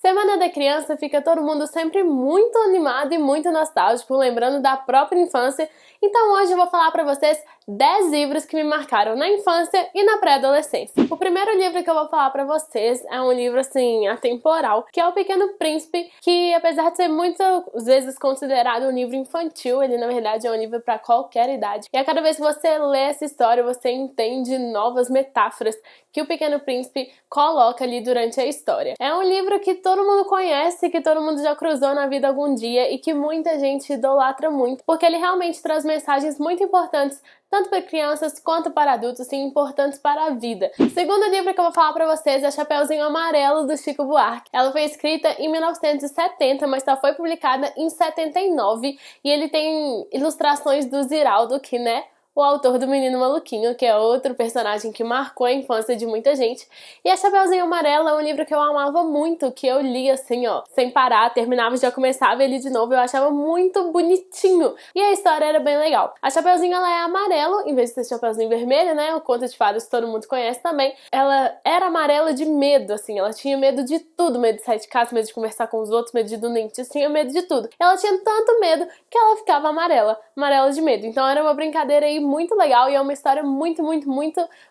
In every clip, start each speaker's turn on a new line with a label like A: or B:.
A: Semana da Criança fica todo mundo sempre muito animado e muito nostálgico, lembrando da própria infância. Então hoje eu vou falar pra vocês 10 livros que me marcaram na infância e na pré-adolescência. O primeiro livro que eu vou falar pra vocês é um livro assim, atemporal, que é O Pequeno Príncipe, que apesar de ser muitas vezes considerado um livro infantil, ele na verdade é um livro pra qualquer idade. E a cada vez que você lê essa história, você entende novas metáforas que o Pequeno Príncipe coloca ali durante a história. É um livro que todo mundo conhece, que todo mundo já cruzou na vida algum dia e que muita gente idolatra muito, porque ele realmente traz mensagens muito importantes tanto para crianças quanto para adultos, e importantes para a vida. O segundo livro que eu vou falar para vocês é Chapeuzinho Amarelo, do Chico Buarque. Ela foi escrita em 1970, mas só foi publicada em 79, e ele tem ilustrações do Ziraldo, que, né, o autor do Menino Maluquinho, que é outro personagem que marcou a infância de muita gente. E a Chapeuzinho Amarelo é um livro que eu amava muito, que eu li assim, ó, sem parar, terminava e já começava ele de novo, eu achava muito bonitinho. E a história era bem legal. A Chapeuzinho, ela é amarelo, em vez de ser Chapeuzinho vermelho, né, o conto de fadas que todo mundo conhece também. Ela era amarela de medo, assim, ela tinha medo de tudo, medo de sair de casa, medo de conversar com os outros, medo de ir do dentista, tinha medo de tudo. Ela tinha tanto medo que ela ficava amarela de medo. Então era uma brincadeira aí muito legal e é uma história muito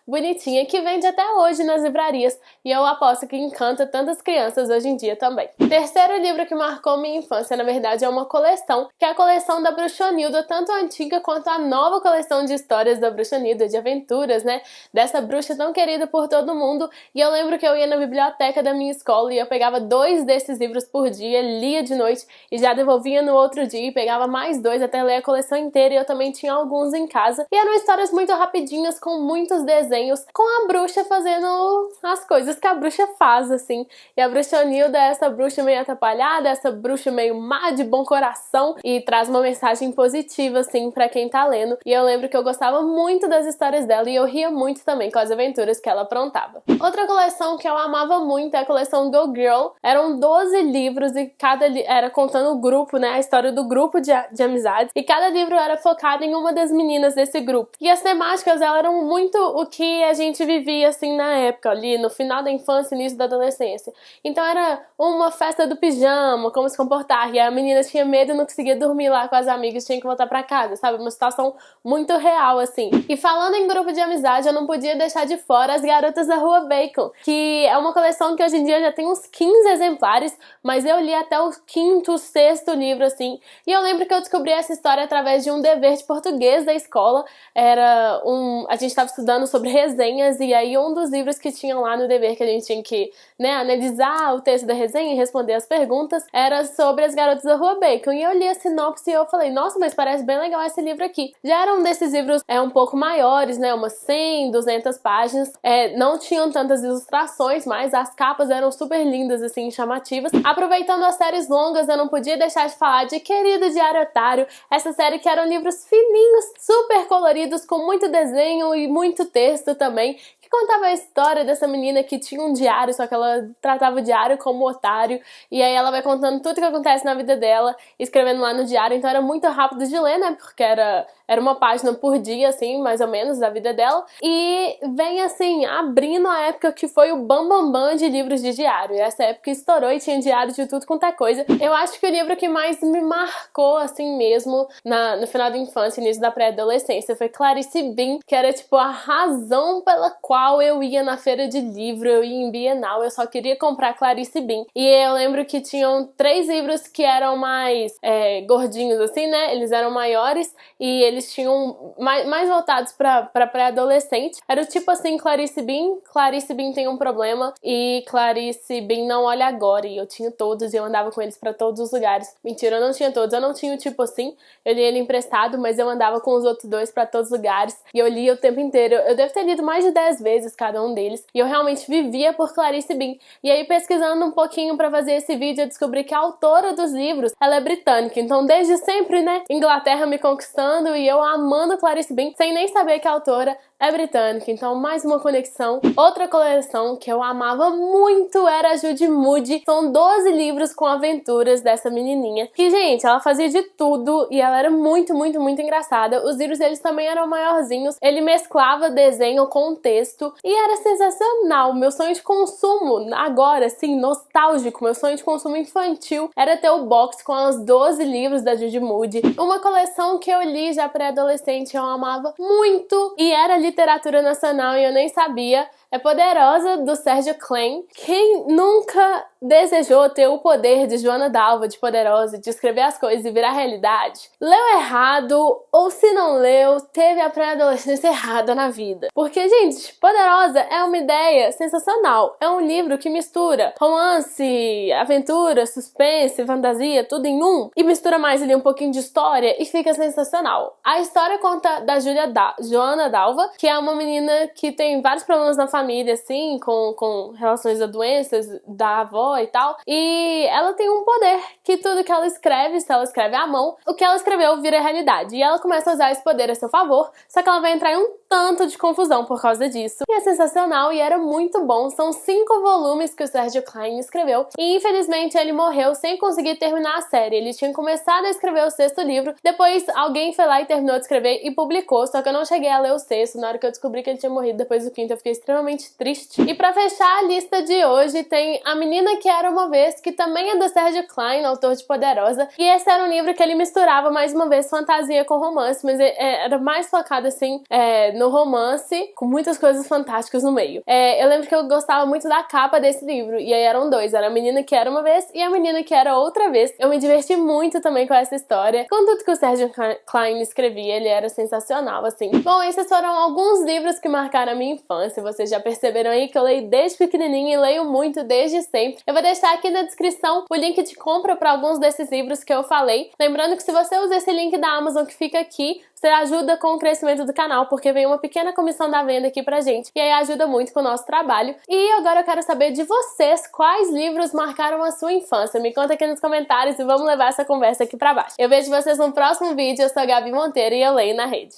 A: bonitinha que vende até hoje nas livrarias e eu aposto que encanta tantas crianças hoje em dia também. O terceiro livro que marcou minha infância, na verdade, é uma coleção, que é a coleção da Bruxonilda, tanto a antiga quanto a nova coleção de histórias da Bruxonilda, de aventuras, né, dessa bruxa tão querida por todo mundo. E eu lembro que eu ia na biblioteca da minha escola e eu pegava 2 desses livros por dia, lia de noite e já devolvia no outro dia e pegava mais 2 até ler a coleção inteira, e eu também tinha alguns em casa. E eram histórias muito rapidinhas, com muitos desenhos, com a bruxa fazendo as coisas que a bruxa faz, assim. E a Bruxonilda é essa bruxa meio atrapalhada, essa bruxa meio má, de bom coração, e traz uma mensagem positiva, assim, pra quem tá lendo. E eu lembro que eu gostava muito das histórias dela e eu ria muito também com as aventuras que ela aprontava. Outra coleção que eu amava muito é a coleção Go Girl. Eram 12 livros e cada era contando o grupo, né, a história do grupo de amizades, e cada livro era focado em uma das meninas desse grupo. E as temáticas, elas eram muito o que a gente vivia, assim, na época, ali no final da infância e início da adolescência. Então era uma festa do pijama, como se comportar, e a menina tinha medo e não conseguia dormir lá com as amigas, tinha que voltar pra casa, sabe? Uma situação muito real, assim. E falando em grupo de amizade, eu não podia deixar de fora As Garotas da Rua Bacon, que é uma coleção que hoje em dia já tem uns 15 exemplares, mas eu li até o 5º, 6º livro, assim. E eu lembro que eu descobri essa história através de um dever de português da escola. A gente estava estudando sobre resenhas, e aí um dos livros que tinham lá no dever, que a gente tinha que, né, analisar o texto da resenha e responder as perguntas, era sobre As Garotas da Rua Bacon. E eu li a sinopse e eu falei, nossa, mas parece bem legal esse livro aqui. Já era um desses livros um pouco maiores, né, umas 100, 200 páginas, não tinham tantas ilustrações, mas as capas eram super lindas, assim, chamativas. Aproveitando as séries longas, eu não podia deixar de falar de Querido Diário Otário, essa série que eram livros fininhos, super coloridos, com muito desenho e muito texto também, que contava a história dessa menina que tinha um diário, só que ela tratava o diário como otário, e aí ela vai contando tudo que acontece na vida dela, escrevendo lá no diário. Então era muito rápido de ler, né, porque era uma página por dia, assim, mais ou menos, da vida dela. E vem, assim, abrindo a época que foi o bambambam de livros de diário. E essa época estourou e tinha diário de tudo quanto é coisa. Eu acho que o livro que mais me marcou, assim mesmo, no final da infância, início da pré-adolescência, foi Clarice Bean, que era, tipo, a razão pela qual eu ia na feira de livro, eu ia em Bienal, eu só queria comprar Clarice Bean. E eu lembro que tinham 3 livros que eram mais gordinhos, assim, né? Eles eram maiores e eles tinham mais voltados pra pré-adolescente. Era o tipo assim, Clarice Bean tem um problema, e Clarice Bean não olha agora. E eu tinha todos e eu andava com eles pra todos os lugares. Mentira, eu não tinha todos, eu não tinha o tipo assim, eu li ele emprestado, mas eu andava com os outros 2 pra todos os lugares e eu lia o tempo inteiro. Eu devo ter lido mais de 10 vezes cada um deles, e eu realmente vivia por Clarice Bean. E aí, pesquisando um pouquinho pra fazer esse vídeo, eu descobri que a autora dos livros, ela é britânica. Então desde sempre, né, Inglaterra me conquistando e eu amando Clarice Bean, sem nem saber que a autora é britânica, então mais uma conexão. Outra coleção que eu amava muito era a Judy Moody. São 12 livros com aventuras dessa menininha. Que, gente, ela fazia de tudo e ela era muito, muito, muito engraçada. Os livros deles também eram maiorzinhos. Ele mesclava desenho com texto e era sensacional. Meu sonho de consumo, agora, assim, nostálgico, meu sonho de consumo infantil era ter o box com os 12 livros da Judy Moody. Uma coleção que eu li já pré-adolescente, eu amava muito e era literatura nacional e eu nem sabia. É Poderosa, do Sérgio Klein. Quem nunca desejou ter o poder de Joana Dalva, de Poderosa, de escrever as coisas e virar realidade? Leu errado, ou se não leu, teve a pré-adolescência errada na vida. Porque, gente, Poderosa é uma ideia sensacional. É um livro que mistura romance, aventura, suspense, fantasia, tudo em um. E mistura mais ali um pouquinho de história e fica sensacional. A história conta da Joana Dalva, que é uma menina que tem vários problemas na família, assim, com relações a doenças da avó e tal. E ela tem um poder que tudo que ela escreve, se ela escreve à mão, o que ela escreveu vira realidade. E ela começa a usar esse poder a seu favor, só que ela vai entrar em um tanto de confusão por causa disso. E é sensacional e era muito bom. São 5 volumes que o Sérgio Klein escreveu. E infelizmente ele morreu sem conseguir terminar a série. Ele tinha começado a escrever o 6º livro, depois alguém foi lá e terminou de escrever e publicou, só que eu não cheguei a ler o 6º. Na hora que eu descobri que ele tinha morrido depois do 5º, eu fiquei extremamente triste. E pra fechar a lista de hoje tem A Menina que Era Uma Vez, que também é do Sérgio Klein, autor de Poderosa. E esse era um livro que ele misturava, mais uma vez, fantasia com romance, mas era mais focado, assim, no romance, com muitas coisas fantásticas no meio. Eu lembro que eu gostava muito da capa desse livro, e aí eram 2, era A Menina que Era Uma Vez e A Menina que Era Outra Vez. Eu me diverti muito também com essa história, com tudo que o Sérgio Klein escrevia, ele era sensacional, assim. Bom, esses foram alguns livros que marcaram a minha infância. Vocês já perceberam aí que eu leio desde pequenininha e leio muito desde sempre. Eu vou deixar aqui na descrição o link de compra para alguns desses livros que eu falei. Lembrando que se você usa esse link da Amazon que fica aqui, você ajuda com o crescimento do canal, porque vem uma pequena comissão da venda aqui pra gente. E aí ajuda muito com o nosso trabalho. E agora eu quero saber de vocês quais livros marcaram a sua infância. Me conta aqui nos comentários e vamos levar essa conversa aqui pra baixo. Eu vejo vocês no próximo vídeo. Eu sou a Gabi Monteiro e eu leio na rede.